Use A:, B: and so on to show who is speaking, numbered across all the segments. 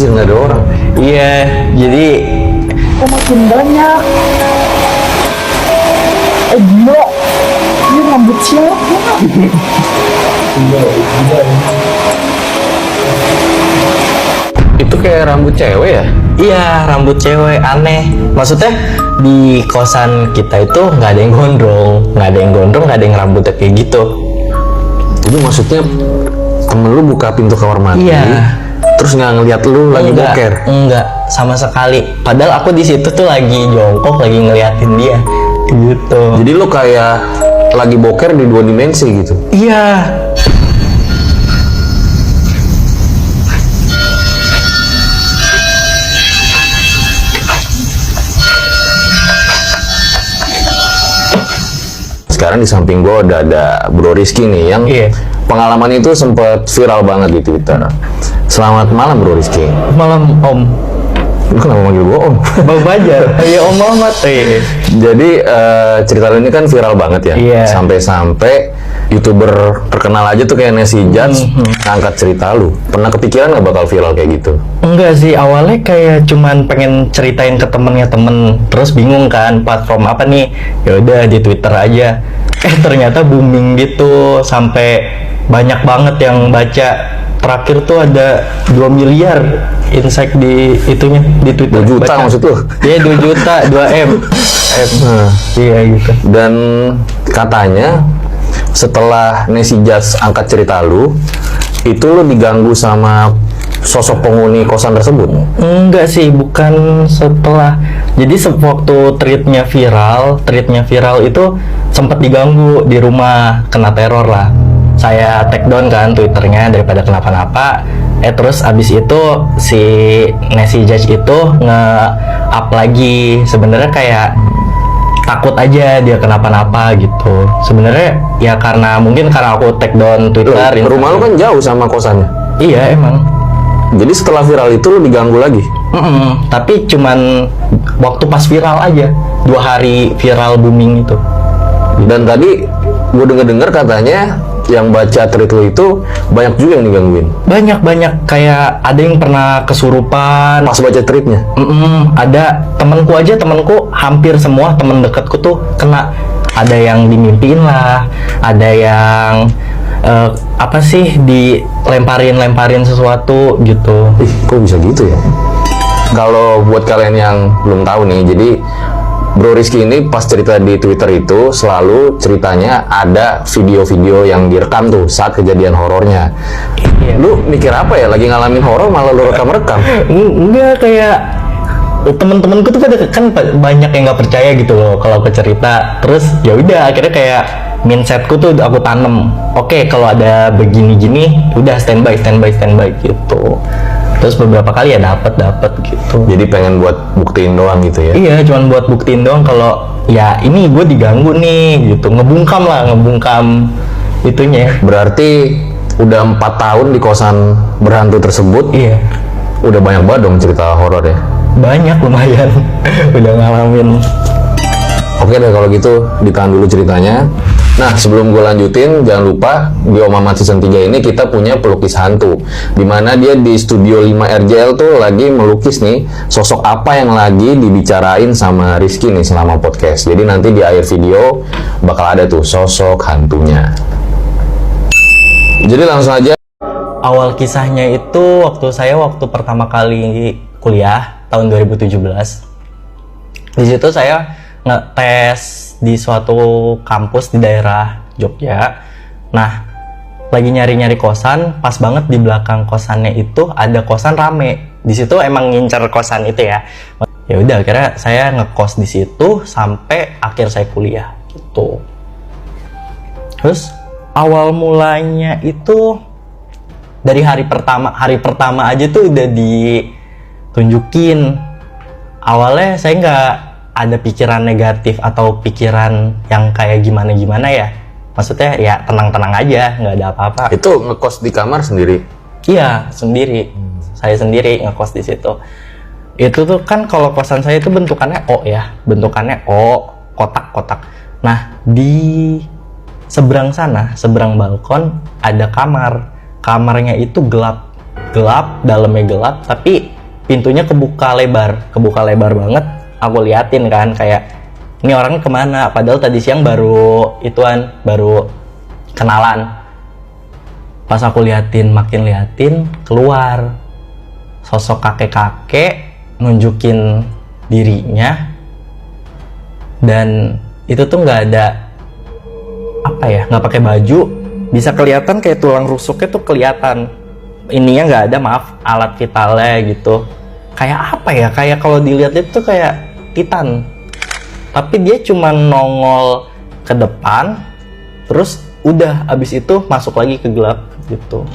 A: Anjir, nggak ada orang.
B: Iya, jadi
C: Kok makin banyak? Gila. Ini rambut siapa?
A: Itu kayak rambut cewek ya?
B: iya rambut cewek aneh. Maksudnya di kosan kita itu nggak ada yang gondrong, nggak ada yang rambutnya kayak gitu.
A: Jadi maksudnya temen lu buka pintu kamar mandi,
B: Iya.
A: terus nggak ngeliat lu lagi boker?
B: Enggak, sama sekali. Padahal aku di situ tuh lagi jongkok, lagi ngeliatin dia, gitu.
A: Jadi lu kayak lagi boker di 2 dimensi gitu?
B: Iya.
A: Sekarang di samping gua udah ada Bro Rizky nih yang
B: Iya.
A: pengalaman itu sempat viral banget di Twitter. Selamat malam Bro Rizky.
B: Malam Om.
A: Lu kenapa manggil gua Om?
B: Bang Bajar. Iya Om Muhammad. Iya.
A: Jadi cerita lu ini kan viral banget ya.
B: Iya.
A: Sampai-sampai YouTuber terkenal aja tuh kayak Nancy Judge ngangkat cerita lu. Pernah kepikiran nggak bakal viral kayak gitu?
B: Enggak sih, awalnya kayak cuman pengen ceritain ke temennya temen, terus bingung kan platform apa nih. Ya udah di Twitter aja. Ternyata booming gitu, sampai banyak banget yang baca. Terakhir tuh ada 2 miliar insight di itunya di Twitter.
A: 2 juta
B: Baca.
A: maksud lu?
B: Iya 2 juta, 2M.
A: Nah,
B: Iya gitu.
A: dan katanya setelah Nancy Judge angkat cerita lu, itu lu diganggu sama sosok penghuni kosan tersebut?
B: Enggak sih, bukan setelah. Jadi sewaktu tweetnya viral itu sempat diganggu di rumah, kena teror lah. Saya take down kan Twitternya daripada kenapa-napa. Terus abis itu si Nancy Judge itu nge-up lagi. Sebenarnya kayak takut aja dia kenapa-napa gitu. Sebenarnya ya mungkin karena aku take down Twitter.
A: Rumah lu kan jauh sama kosannya.
B: Iya emang.
A: Jadi setelah viral itu lu diganggu lagi?
B: Tapi cuman waktu pas viral aja, 2 hari viral booming itu.
A: Dan tadi gue denger katanya yang baca tweet lu itu banyak juga yang digangguin.
B: Banyak kayak ada yang pernah kesurupan.
A: Pas baca tweetnya?
B: Ada temanku hampir semua temen dekatku tuh kena. Ada yang dimimpiin lah, ada yang dilemparin sesuatu gitu.
A: Ih, kok bisa gitu ya? Kalau buat kalian yang belum tahu nih, jadi Bro Rizky ini pas cerita di Twitter itu selalu ceritanya ada video-video yang direkam tuh saat kejadian horornya.
B: Iya.
A: Lu mikir apa ya? Lagi ngalamin horor malah lu rekam-rekam?
B: Enggak, kayak temen-temenku tuh kan banyak yang nggak percaya gitu loh kalau aku cerita. Terus ya udah akhirnya kayak mindsetku tuh aku tanem. Oke, kalau ada begini-gini udah standby gitu. Terus beberapa kali ya dapet gitu.
A: Jadi pengen buat buktiin doang gitu ya?
B: Iya, cuman buat buktiin doang kalau ya ini gue diganggu nih gitu. Ngebungkam itunya.
A: Berarti udah 4 tahun di kosan berhantu tersebut.
B: Iya.
A: Udah banyak banget dong cerita horor ya?
B: Banyak lumayan. Udah ngalamin.
A: Oke deh kalau gitu ditahan dulu ceritanya. Nah sebelum gue lanjutin jangan lupa di Om Mamat Season 3 ini kita punya pelukis hantu, dimana dia di studio 5 RJL tuh lagi melukis nih sosok apa yang lagi dibicarain sama Rizky nih selama podcast. Jadi nanti di akhir video bakal ada tuh sosok hantunya. Jadi langsung aja.
B: Awal kisahnya itu waktu pertama kali kuliah tahun 2017. Di situ saya ngetes di suatu kampus di daerah Jogja. Nah, lagi nyari-nyari kosan, pas banget di belakang kosannya itu ada kosan rame. Di situ emang ngincer kosan itu ya. Ya udah, akhirnya saya ngekos di situ sampai akhir saya kuliah gitu. Terus awal mulanya itu dari hari pertama aja tuh udah ditunjukin. Awalnya saya nggak ada pikiran negatif atau pikiran yang kayak gimana ya. Maksudnya ya tenang-tenang aja, nggak ada apa-apa.
A: Itu ngekos di kamar sendiri?
B: Iya, sendiri. Saya sendiri ngekos di situ. Itu tuh kan kalau kosan saya itu bentukannya O ya. Bentukannya O, kotak-kotak. Nah, di seberang sana, seberang balkon ada kamar. Kamarnya itu gelap, dalamnya gelap, tapi pintunya kebuka lebar banget. Aku liatin kan, kayak ini orangnya kemana, padahal tadi siang baru kenalan. Pas aku makin liatin, keluar sosok kakek-kakek nunjukin dirinya, dan itu tuh nggak ada nggak pakai baju, bisa kelihatan kayak tulang rusuknya tuh kelihatan, ininya nggak ada, maaf, alat vitalnya gitu. Kayak kayak kalau dilihat-lihat tuh kayak Titan, tapi dia cuma nongol ke depan terus udah, abis itu masuk lagi ke gelap gitu.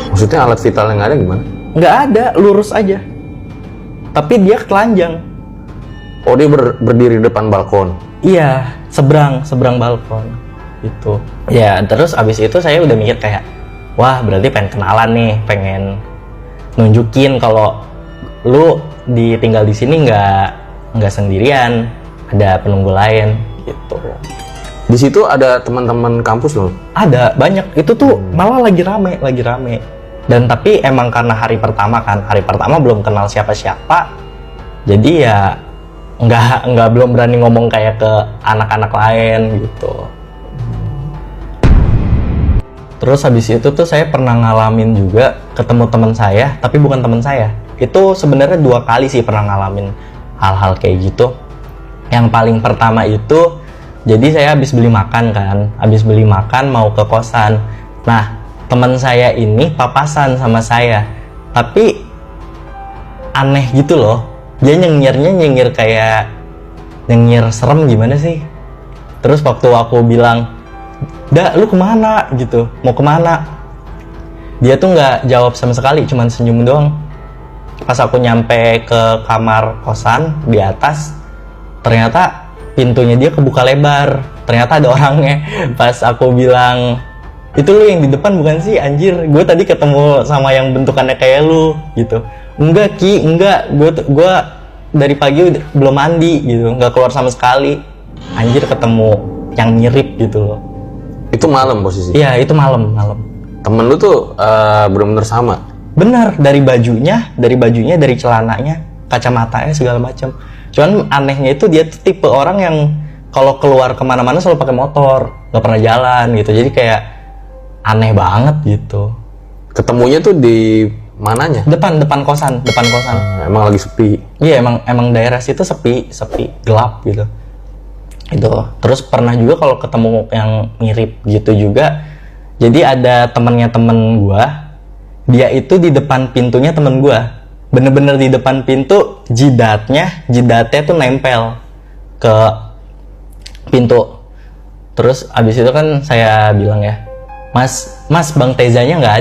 A: Maksudnya alat vital yang ada gimana?
B: Nggak ada, lurus aja, tapi dia telanjang.
A: Oh, dia berdiri di depan balkon.
B: Iya, seberang balkon gitu. Ya, terus abis itu saya udah mikir kayak, wah berarti pengen kenalan nih, pengen nunjukin kalau lu ditinggal di sini nggak sendirian, ada penunggu lain gitu.
A: Di situ ada teman-teman kampus loh.
B: Ada banyak, itu tuh malah lagi rame. Dan tapi emang karena hari pertama belum kenal siapa-siapa, jadi ya nggak belum berani ngomong kayak ke anak-anak lain gitu. Terus habis itu tuh saya pernah ngalamin juga ketemu teman saya, tapi bukan teman saya. Itu sebenarnya 2 kali sih pernah ngalamin hal-hal kayak gitu. Yang paling pertama itu, jadi saya habis beli makan mau ke kosan. Nah, teman saya ini papasan sama saya, tapi aneh gitu loh. Dia nyengir kayak nyengir serem gimana sih. Terus waktu aku bilang, "Dak, lu kemana?" gitu, "mau kemana?" Dia tuh nggak jawab sama sekali, cuman senyum doang. Pas aku nyampe ke kamar kosan di atas, ternyata pintunya dia kebuka lebar, ternyata ada orangnya. Pas aku bilang, "Itu lu yang di depan bukan sih, anjir, gue tadi ketemu sama yang bentukannya kayak lu," gitu. "Enggak Ki, enggak, gue dari pagi belum mandi gitu, nggak keluar sama sekali." Anjir, ketemu yang mirip gitu loh.
A: Itu malam posisi?
B: Iya, itu malam.
A: Temen lu tuh bener-bener sama?
B: Bener, dari bajunya, dari celananya, kacamatanya, segala macam. Cuman anehnya itu dia tuh tipe orang yang kalau keluar kemana-mana selalu pakai motor, nggak pernah jalan gitu. Jadi kayak aneh banget gitu.
A: Ketemunya tuh di mananya?
B: Depan kosan.
A: Emang lagi sepi?
B: Iya, emang daerah situ sepi, gelap gitu. Itu. Terus pernah juga kalau ketemu yang mirip gitu juga. Jadi ada temennya temen gua, dia itu di depan pintunya temen gua. Bener-bener di depan pintu, jidatnya tuh nempel ke pintu. Terus abis itu kan saya bilang ya, Mas, Bang Tezanya nggak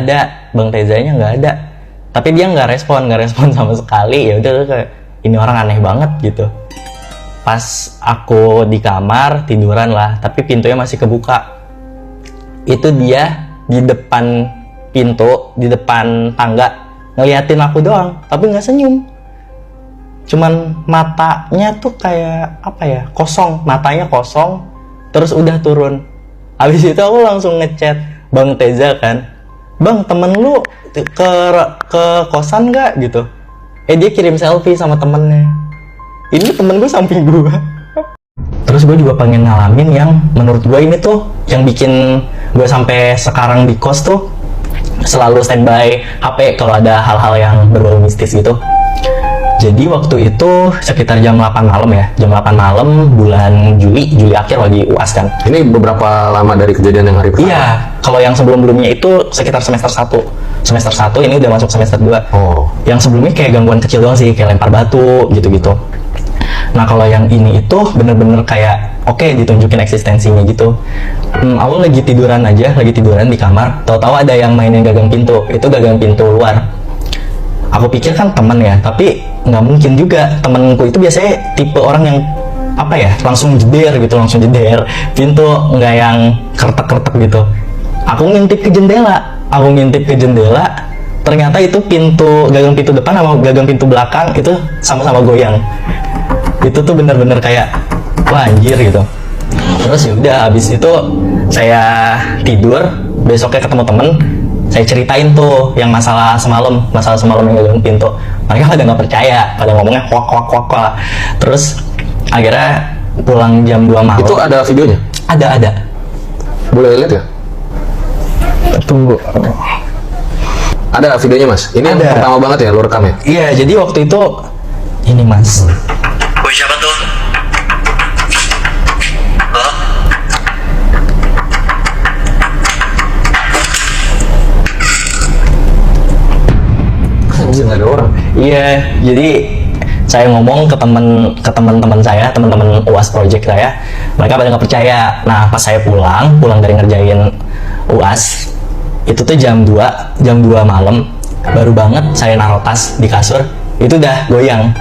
B: ada. Tapi dia nggak respon sama sekali. Ya udah kayak, ini orang aneh banget gitu. Pas aku di kamar tiduran lah, tapi pintunya masih kebuka. Itu dia di depan pintu, di depan tangga, ngeliatin aku doang, tapi nggak senyum. Cuman matanya tuh kayak kosong, matanya kosong, terus udah turun. Habis itu aku langsung ngechat Bang Teza kan, "Bang, temen lu ke kosan nggak?" gitu. Dia kirim selfie sama temennya. Ini temen gue samping gue. Terus gue juga pengen ngalamin yang menurut gue ini tuh yang bikin gue sampai sekarang di kos tuh selalu standby HP kalau ada hal-hal yang berbau mistis gitu. Jadi waktu itu sekitar jam 8 malam ya, jam 8 malam bulan Juli akhir lagi UAS kan.
A: Ini beberapa lama dari kejadian yang hari pertama?
B: Iya, kalau yang sebelum-sebelumnya itu sekitar semester 1. Semester 1 ini udah masuk semester 2.
A: Oh.
B: Yang sebelumnya kayak gangguan kecil doang sih, kayak lempar batu gitu-gitu. Nah kalau yang ini itu bener-bener kayak ditunjukin eksistensinya gitu. Aku lagi tiduran di kamar, tahu-tahu ada yang mainin gagang pintu. Itu gagang pintu luar. Aku pikir kan temen ya, tapi nggak mungkin juga. Temenku itu biasanya tipe orang yang langsung jeder pintu, nggak yang kertek gitu. Aku ngintip ke jendela, ternyata itu gagang pintu depan sama gagang pintu belakang itu sama-sama goyang. Itu tuh bener-bener kayak, wah anjir gitu. Terus ya udah, habis itu saya tidur, besoknya ketemu temen, Saya ceritain tuh yang masalah semalam yang gagang pintu. Mereka pada nggak percaya, pada ngomongnya wak. Terus akhirnya pulang jam 2 malam.
A: Itu ada videonya?
B: Ada.
A: Boleh lihat ya?
B: Tunggu.
A: Ada videonya mas? Ini yang
B: Ada.
A: pertama banget ya lu rekam ya?
B: Iya, jadi waktu itu ini mas.
D: Woi siapa tuh? Halo?
A: Anjir nggak ada orang.
B: Iya, jadi saya ngomong ke teman-teman saya, teman-teman UAS project saya, mereka pada nggak percaya. Nah, pas saya pulang dari ngerjain UAS, itu tuh jam 2 malam, baru banget saya naruh tas di kasur, itu udah goyang,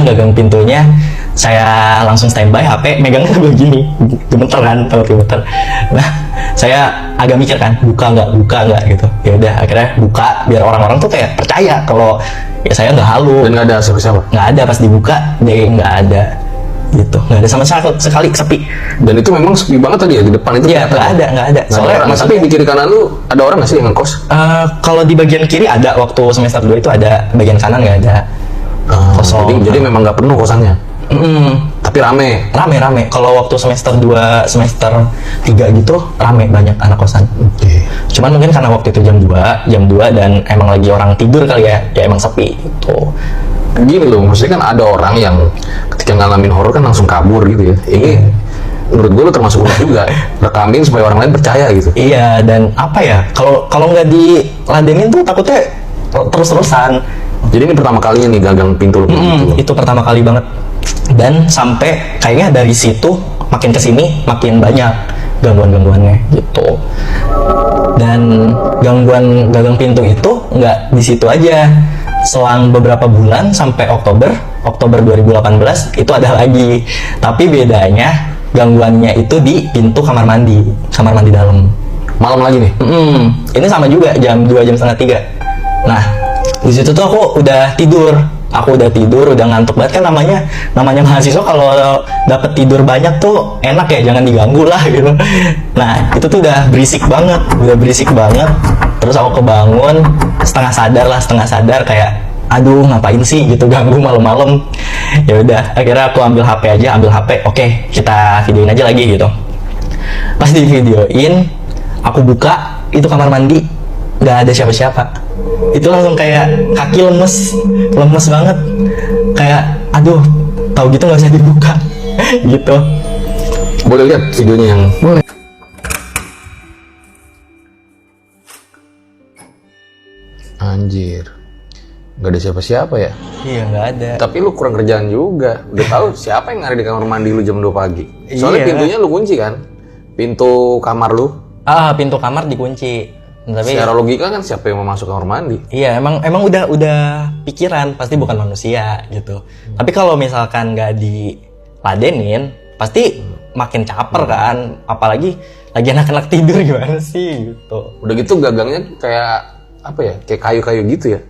B: gagang pintunya. Saya langsung standby, HP megangnya begini, gemeter kan, tahu gemeter. Nah, saya agak mikir kan, buka nggak gitu. Ya udah, akhirnya buka, biar orang-orang tuh kayak percaya kalau ya saya nggak halu.
A: Dan nggak ada siapa-siapa.
B: Nggak ada, pas dibuka dia nggak ada gitu, nggak ada sama sekali, sepi.
A: Dan itu memang sepi banget tadi ya di depan itu.
B: Iya, nggak ada.
A: Nggak ada
B: Soalnya
A: orang. Tapi
B: maksudnya
A: di kiri kanan lu ada orang nggak sih yang ngekos?
B: kalau di bagian kiri ada, waktu semester 2 itu ada, bagian kanan nggak ada. Kosong.
A: Jadi memang nggak penuh kosannya. Tapi rame.
B: Rame. Kalau waktu semester 2, semester 3 gitu rame, banyak anak kosan.
A: Oke.
B: Cuman mungkin karena waktu itu jam 2 dan emang lagi orang tidur kali ya emang sepi gitu.
A: Gini loh, maksudnya kan ada orang yang ketika ngalamin horor kan langsung kabur gitu ya. Ini menurut gue lo termasuk unik juga, rekamin supaya orang lain percaya gitu.
B: Iya, dan apa ya, kalau nggak diladenin tuh takutnya terus-terusan.
A: Jadi ini pertama kalinya nih gagang pintu lo gitu.
B: Itu pertama kali banget. Dan sampai kayaknya dari situ makin kesini makin banyak gangguan-gangguannya gitu. Dan gangguan gagang pintu itu nggak di situ aja. Selang beberapa bulan sampai Oktober 2018 itu ada lagi. Tapi bedanya gangguannya itu di pintu kamar mandi dalam.
A: Malam lagi nih.
B: Ini sama juga jam 2, jam setengah 3. Nah, di situ tuh aku udah tidur, udah ngantuk banget kan, namanya mahasiswa kalau dapet tidur banyak tuh enak ya, jangan diganggu lah gitu. Nah, itu tuh udah berisik banget. Terus aku kebangun setengah sadar kayak aduh ngapain sih gitu ganggu malam-malam. Ya udah, akhirnya aku ambil HP. Oke, kita videoin aja lagi gitu. Pas di videoin, aku buka itu kamar mandi, nggak ada siapa-siapa. Itu langsung kayak kaki lemes banget, kayak aduh, tahu gitu nggak usah dibuka gitu.
A: Boleh lihat videonya yang boleh. Anjir, nggak ada siapa-siapa ya.
B: Iya, nggak ada.
A: Tapi lu kurang kerjaan juga. Udah tahu siapa yang ada di kamar mandi lu jam 2 pagi. Soalnya
B: Iya.
A: pintunya lu kunci kan, pintu kamar lu.
B: Pintu kamar dikunci. Tapi
A: Secara logika kan siapa yang mau masuk kamar mandi?
B: iya, emang udah pikiran pasti bukan manusia gitu. Tapi kalau misalkan nggak diladenin, pasti makin caper kan. Apalagi lagi anak-anak tidur, gimana sih gitu.
A: Udah gitu gagangnya kayak apa ya? Kayak kayu-kayu gitu ya.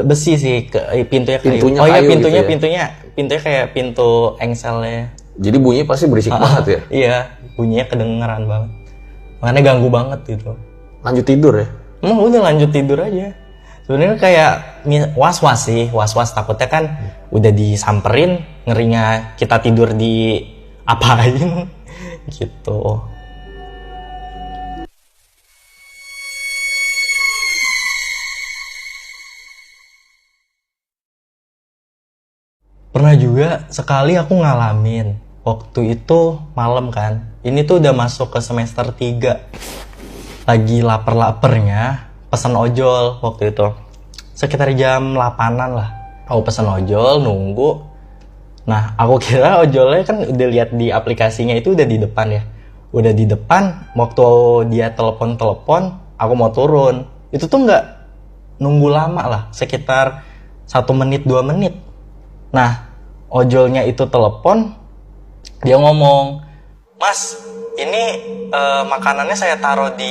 B: Besi sih, pintunya kayu.
A: Pintunya
B: Oh iya,
A: kayu gitu ya?
B: pintunya kayak pintu engselnya.
A: Jadi bunyi pasti berisik banget ya.
B: Iya, bunyinya kedengeran banget. Makanya ganggu banget gitu.
A: Lanjut tidur ya.
B: Udah lanjut tidur aja. Sebenarnya kayak was-was sih, takutnya kan udah disamperin, ngerinya kita tidur di apain gitu. Pernah juga sekali aku ngalamin, waktu itu malam kan. Ini tuh udah masuk ke semester 3. Lagi lapar-laparnya pesan ojol waktu itu. Sekitar jam 8-an lah. Aku pesan ojol, nunggu. Nah, aku kira ojolnya kan udah lihat di aplikasinya itu udah di depan ya. Udah di depan, waktu dia telepon, aku mau turun. Itu tuh nggak nunggu lama lah, sekitar 1 menit, 2 menit. Nah, ojolnya itu telepon, dia ngomong, "Mas, ini makanannya saya taruh di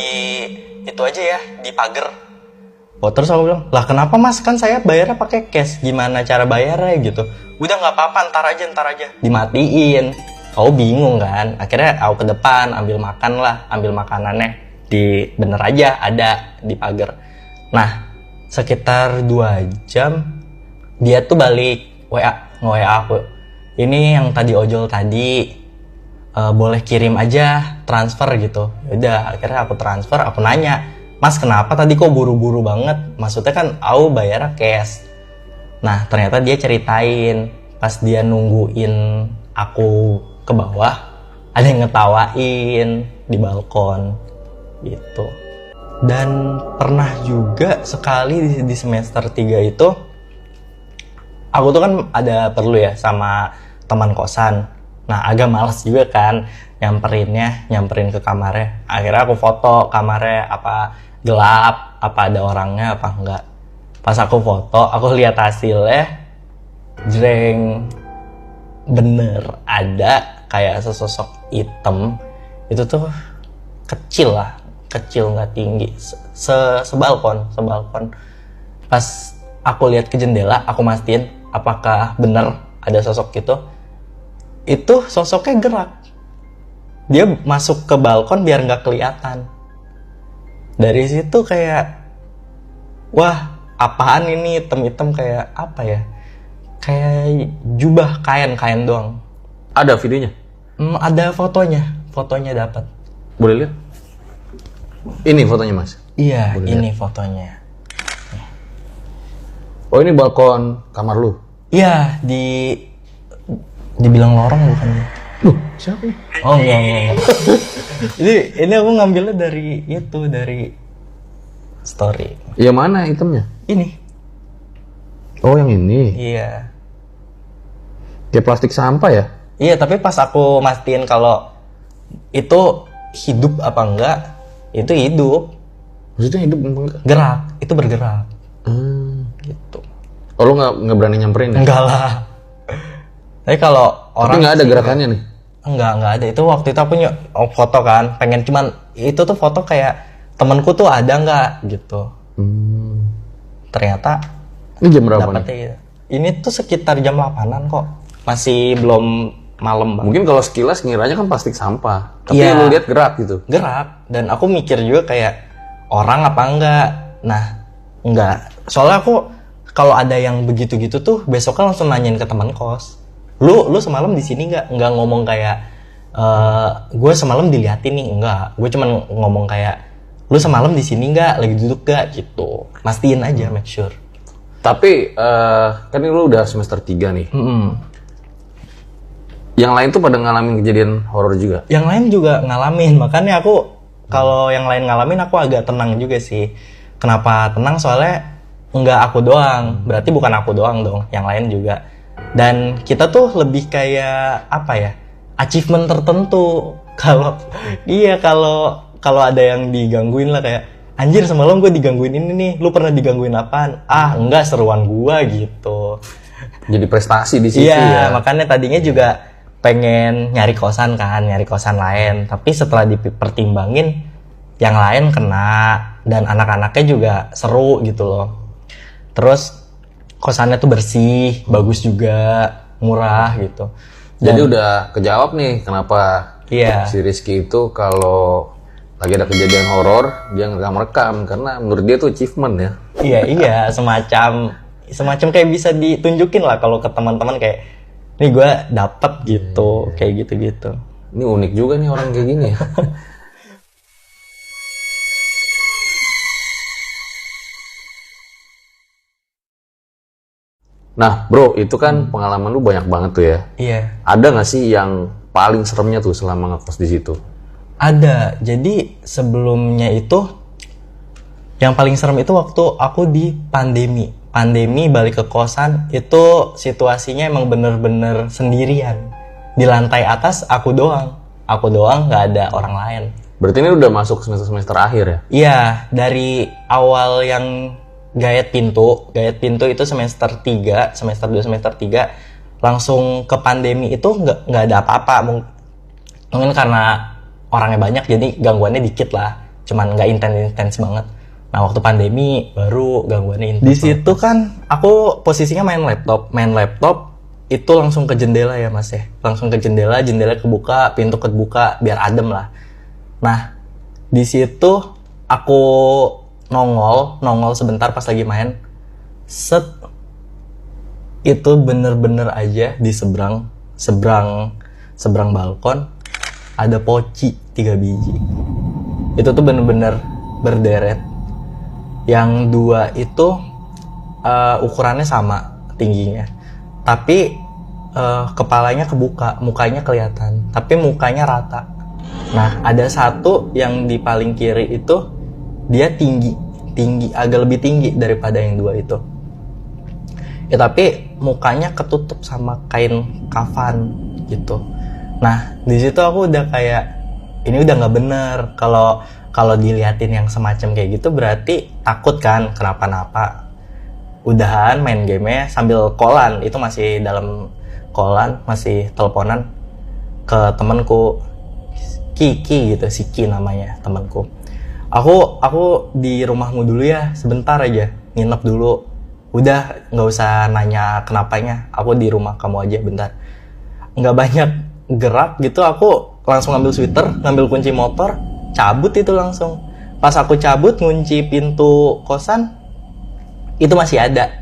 B: itu aja ya, di pagar." Oh, terus aku bilang, "Lah kenapa mas? Kan saya bayarnya pakai cash. Gimana cara bayarnya gitu?" "Udah nggak apa-apa, ntar aja." Dimatiin. Aku bingung kan. Akhirnya aku ke depan ambil makanannya. bener aja ada di pagar. Nah, sekitar 2 jam dia tuh balik nge-WA aku. Ini yang tadi ojol tadi, boleh kirim aja transfer gitu. Yaudah, akhirnya aku transfer, aku nanya, Mas kenapa tadi kok buru-buru banget? Maksudnya kan aku bayar cash. Nah, ternyata dia ceritain pas dia nungguin aku ke bawah, ada yang ngetawain di balkon gitu. Dan pernah juga sekali di semester 3 itu aku tuh kan ada perlu ya sama teman kosan. Nah, agak malas juga kan nyamperin ke kamarnya. Akhirnya aku foto kamarnya, apa gelap, apa ada orangnya apa enggak. Pas aku foto, aku lihat hasilnya, jreng, bener ada kayak sesosok hitam. Itu tuh kecil nggak tinggi, sebalkon. Pas aku lihat ke jendela, aku mastiin apakah bener ada sosok itu sosoknya gerak. Dia masuk ke balkon biar nggak kelihatan. Dari situ kayak, wah apaan ini hitam-hitam, kayak apa ya, kayak jubah kain doang.
A: Ada videonya?
B: Ada fotonya dapat.
A: Boleh lihat? Ini fotonya Mas?
B: Iya,
A: boleh
B: ini
A: lihat
B: fotonya.
A: Oh, ini balkon kamar lu?
B: Iya, dibilang lorong bukan?
A: Siapa ini?
B: Oh enggak. ini aku ngambilnya dari story.
A: Ya mana hitamnya?
B: Ini.
A: Oh, yang ini.
B: Iya.
A: Kayak plastik sampah ya?
B: Iya, tapi pas aku mastiin kalau itu hidup apa enggak, itu hidup.
A: Maksudnya hidup apa enggak?
B: Gerak, itu bergerak. Gitu.
A: Oh, lu nggak berani nyamperin ya?
B: Enggak lah. Tapi kalau
A: Tapi
B: orang
A: nggak ada
B: sih
A: gerakannya nih?
B: enggak ada. Itu waktu itu aku foto kan, pengen cuman itu tuh foto kayak temenku tuh ada nggak gitu. Ternyata
A: Ini jam berapa nih?
B: dapetnya gitu. Ini tuh sekitar jam 8-an kok. Masih belum malam banget.
A: Mungkin kalau sekilas ngiranya kan plastik sampah. Tapi
B: Iya.
A: lu lihat gerak gitu.
B: Gerak. Dan aku mikir juga kayak orang apa enggak. Nah, enggak. Soalnya aku kalau ada yang begitu-gitu tuh besoknya langsung nanyain ke teman kos. Lu semalam di sini nggak? Nggak ngomong kayak gue semalam diliatin nih, enggak. Gue cuman ngomong kayak lu semalam di sini nggak? Lagi duduk gak? Gitu. Mastiin aja, make sure.
A: Tapi kan ini lu udah semester 3 nih. Yang lain tuh pada ngalamin kejadian horor juga?
B: Yang lain juga ngalamin, makanya aku kalau yang lain ngalamin aku agak tenang juga sih. Kenapa tenang? Soalnya nggak aku doang, berarti bukan aku doang dong, yang lain juga. Dan kita tuh lebih kayak apa ya, achievement tertentu. Kalau ada yang digangguin lah, kayak anjir semalam gue digangguin ini nih, lu pernah digangguin apaan? Ah enggak, seruan gua gitu.
A: Jadi prestasi di situ
B: Iya,
A: ya?
B: makanya tadinya juga pengen nyari kosan lain, tapi setelah dipertimbangin yang lain kena dan anak-anaknya juga seru gitu loh. Terus kosannya tuh bersih, bagus juga, murah gitu.
A: Jadi udah kejawab nih kenapa si Rizky itu kalau lagi ada kejadian horor dia ngerekam karena menurut dia tuh achievement ya.
B: Iya, semacam kayak bisa ditunjukin lah kalau ke teman-teman kayak nih gue dapet gitu, kayak gitu-gitu.
A: Ini unik juga nih orang kayak gini ya. Nah bro, itu kan pengalaman lu banyak banget tuh ya.
B: Iya.
A: Ada nggak sih yang paling seremnya tuh selama ngekos di situ?
B: Ada. Jadi sebelumnya itu yang paling serem itu waktu aku di pandemi balik ke kosan, itu situasinya emang bener-bener sendirian. Di lantai atas aku doang, nggak ada orang lain.
A: Berarti ini udah masuk semester akhir ya?
B: Iya, dari awal yang gayet pintu itu semester 3, semester 2, semester 3 langsung ke pandemi itu nggak ada apa-apa. Mungkin karena orangnya banyak jadi gangguannya dikit lah, cuman nggak intens banget. Nah waktu pandemi baru gangguannya intens. Di situ kan aku posisinya main laptop itu langsung ke jendela ya mas ya, langsung ke jendela kebuka, pintu kebuka biar adem lah. Nah Di situ aku nongol sebentar pas lagi main. Set, itu bener-bener aja di seberang balkon ada poci 3 biji. Itu tuh bener-bener berderet. Yang 2 itu ukurannya sama tingginya, tapi kepalanya kebuka, mukanya kelihatan, tapi mukanya rata. Nah, ada satu yang di paling kiri itu dia tinggi, agak lebih tinggi daripada yang 2 itu. Ya tapi mukanya ketutup sama kain kafan gitu. Nah, di situ aku udah kayak ini udah nggak bener. Kalau diliatin yang semacam kayak gitu berarti takut kan kenapa-napa. Udahan main gamenya sambil callan, itu masih dalam callan, masih teleponan ke temanku Kiki gitu, Siki namanya temanku. Aku di rumahmu dulu ya, sebentar aja, nginep dulu. Udah, nggak usah nanya kenapanya, aku di rumah kamu aja bentar. Nggak banyak gerak gitu, aku langsung ngambil sweater, ngambil kunci motor, cabut itu langsung. Pas aku cabut, ngunci pintu kosan, itu masih ada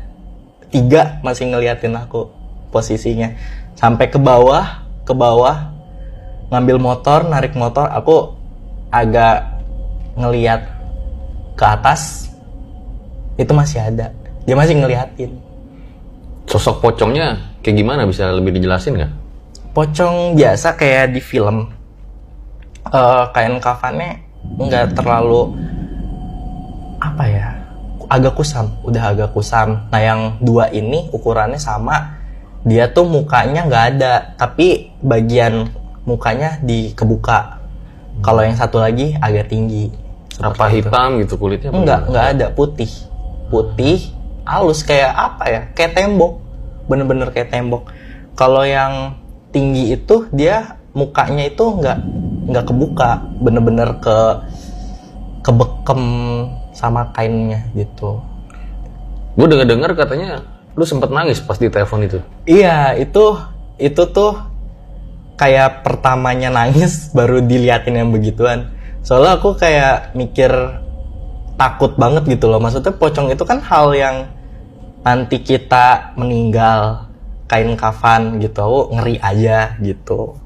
B: 3 masih ngeliatin aku posisinya. Sampai ke bawah, ngambil motor, narik motor, aku agak ngeliat ke atas, itu masih ada. Dia masih ngeliatin.
A: Sosok pocongnya kayak gimana, bisa lebih dijelasin nggak?
B: Pocong biasa kayak di film. Kain kafannya nggak terlalu apa ya, agak kusam, udah agak kusam. Nah yang 2 ini ukurannya sama, dia tuh mukanya nggak ada, tapi bagian mukanya dikebuka. Kalau yang satu lagi agak tinggi.
A: Apa hitam gitu kulitnya?
B: Nggak ada, putih, halus kayak apa ya, kayak tembok, bener-bener kayak tembok. Kalau yang tinggi itu dia mukanya itu nggak kebuka, bener-bener kebekem sama kainnya gitu.
A: Gue dengar katanya lu sempet nangis pas di telepon itu.
B: Iya, itu tuh kayak pertamanya nangis baru diliatin yang begituan. Soalnya aku kayak mikir takut banget gitu loh. Maksudnya pocong itu kan hal yang nanti kita meninggal, kain kafan gitu, aku ngeri aja gitu.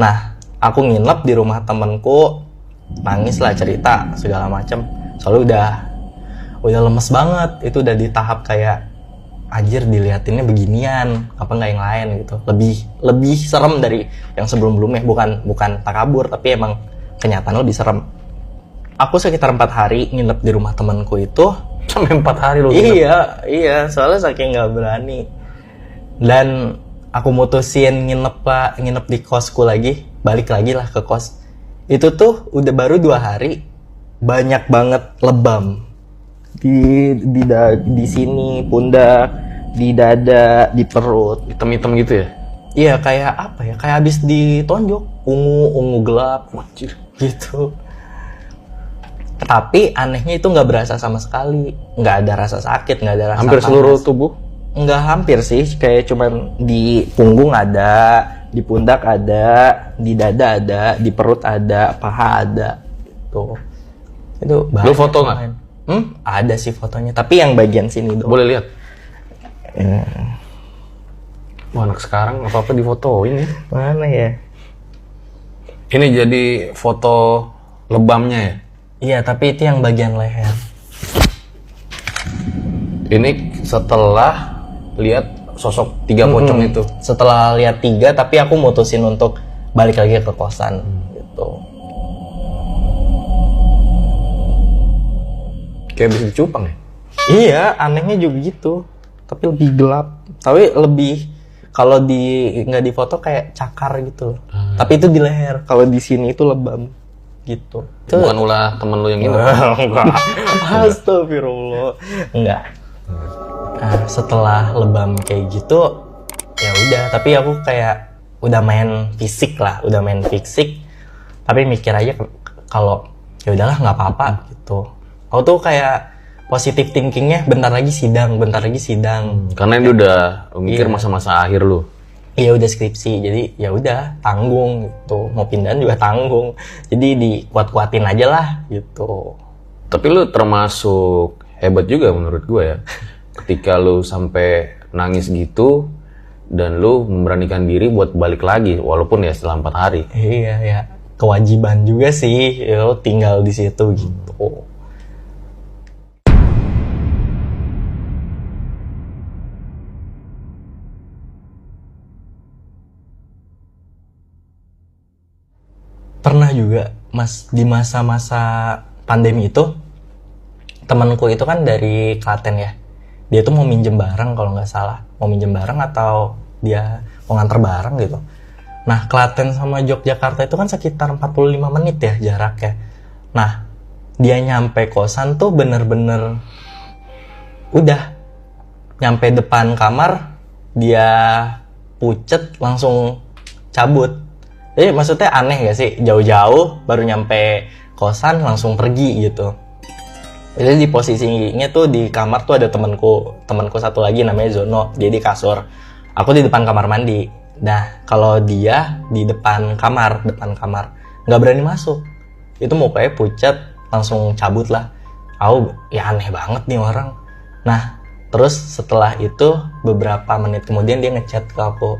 B: Nah, aku nginep di rumah temenku, nangis lah, cerita segala macem. Soalnya udah lemes banget, itu udah di tahap kayak anjir diliatinnya beginian, apa nggak yang lain gitu. Lebih serem dari yang sebelum-sebelumnya, bukan takabur, tapi emang kenyataan lebih serem. Aku sekitar 4 hari nginep di rumah temenku itu.
A: Sampai 4 hari lu?
B: Iya, soalnya saking nggak berani. Dan aku mutusin nginep di kosku lagi, balik lagi lah ke kos. Itu tuh udah baru 2 hari, banyak banget lebam di sini, pundak, di dada, di perut,
A: hitam-hitam gitu ya?
B: Iya, kayak apa ya, kayak habis ditonjok, ungu gelap, wajir gitu. Tapi anehnya itu nggak berasa sama sekali, nggak ada rasa sakit, nggak ada rasa
A: hampir
B: panas.
A: Seluruh tubuh?
B: Nggak hampir sih, kayak cuman di punggung ada, di pundak ada, di dada ada, di perut ada, paha ada, gitu. Itu
A: lu foto nggak?
B: Ada sih fotonya, tapi yang bagian sini doang.
A: Boleh lihat? Wah, anak sekarang apa-apa difotoin ya.
B: Mana ya?
A: Ini jadi foto lebamnya ya?
B: Iya, tapi itu yang bagian leher.
A: Ini setelah lihat sosok 3 pocong itu?
B: Setelah lihat 3, tapi aku mutusin untuk balik lagi ke kosan gitu.
A: Kayak bisa dicupang ya?
B: Iya, anehnya juga gitu. Tapi lebih gelap. Tapi lebih, kalau nggak di foto kayak cakar gitu. Tapi itu di leher. Kalau di sini itu lebam gitu.
A: Bukan ulah temen lu yang ini?
B: Enggak. Astagfirullah. Enggak. Nah, setelah lebam kayak gitu, ya udah. Tapi aku kayak udah main fisik. Tapi mikir aja kalau ya udahlah nggak apa-apa gitu. Aku tuh kayak positive thinkingnya bentar lagi sidang.
A: Karena ini udah mikir
B: Iya.
A: masa-masa akhir lu.
B: Iya udah skripsi, jadi ya udah tanggung gitu, mau pindahan juga tanggung, jadi dikuat-kuatin aja lah gitu.
A: Tapi lu termasuk hebat juga menurut gue ya. Ketika lu sampai nangis gitu dan lu memberanikan diri buat balik lagi walaupun ya setelah 4 hari.
B: Iya ya, kewajiban juga sih lo tinggal di situ gitu. Pernah juga mas di masa-masa pandemi itu, temanku itu kan dari Klaten ya, dia tuh mau minjem barang kalau nggak salah, mau minjem barang atau dia mau nganter barang gitu. Nah Klaten sama Yogyakarta itu kan sekitar 45 menit ya jaraknya. Nah dia nyampe kosan tuh bener-bener udah nyampe depan kamar dia pucet langsung cabut. Jadi maksudnya aneh gak sih, jauh-jauh baru nyampe kosan langsung pergi gitu. Jadi di posisinya tuh di kamar tuh ada temanku satu lagi namanya Zono, dia di kasur, aku di depan kamar mandi. Nah kalau dia di depan kamar nggak berani masuk, itu mukanya pucat langsung cabut lah. Aku ya aneh banget nih orang. Nah terus setelah itu beberapa menit kemudian dia ngechat ke aku,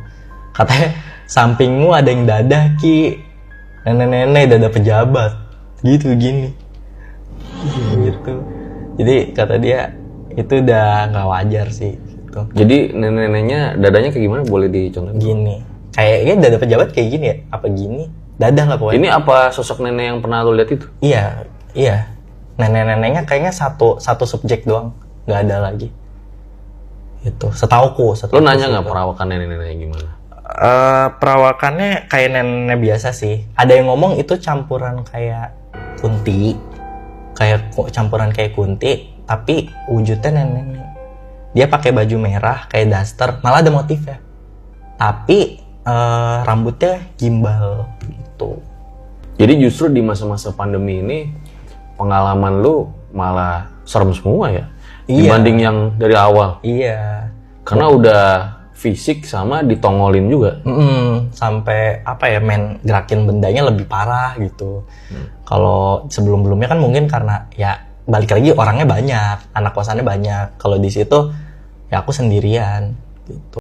B: katanya sampingmu ada yang dadah Ki, nenek-nenek dadah pejabat gitu gini gitu. Jadi kata dia itu udah nggak wajar sih gitu.
A: Jadi nenek-neneknya dadanya kayak gimana, boleh dicontohin?
B: Gini kayaknya dadah pejabat kayak gini ya, apa gini dadah lah pokoknya.
A: Ini apa sosok nenek yang pernah lo lihat itu?
B: Iya nenek-neneknya kayaknya satu subjek doang, nggak ada lagi itu setauku.
A: Lo nanya nggak perawakan nenek-neneknya gimana?
B: Perawakannya kayak nenek biasa sih. Ada yang ngomong itu campuran kayak kunti, tapi wujudnya nenek. Dia pakai baju merah kayak daster, malah ada motifnya. Tapi rambutnya gimbal gitu.
A: Jadi justru di masa-masa pandemi ini pengalaman lu malah serem semua ya?
B: Iya.
A: Dibanding yang dari awal.
B: Iya.
A: Karena udah fisik sama ditongolin juga.
B: Sampai apa ya, gerakin bendanya lebih parah gitu. Kalau sebelum-belumnya kan mungkin karena ya balik lagi orangnya banyak, anak kosannya banyak. Kalau di situ ya aku sendirian gitu.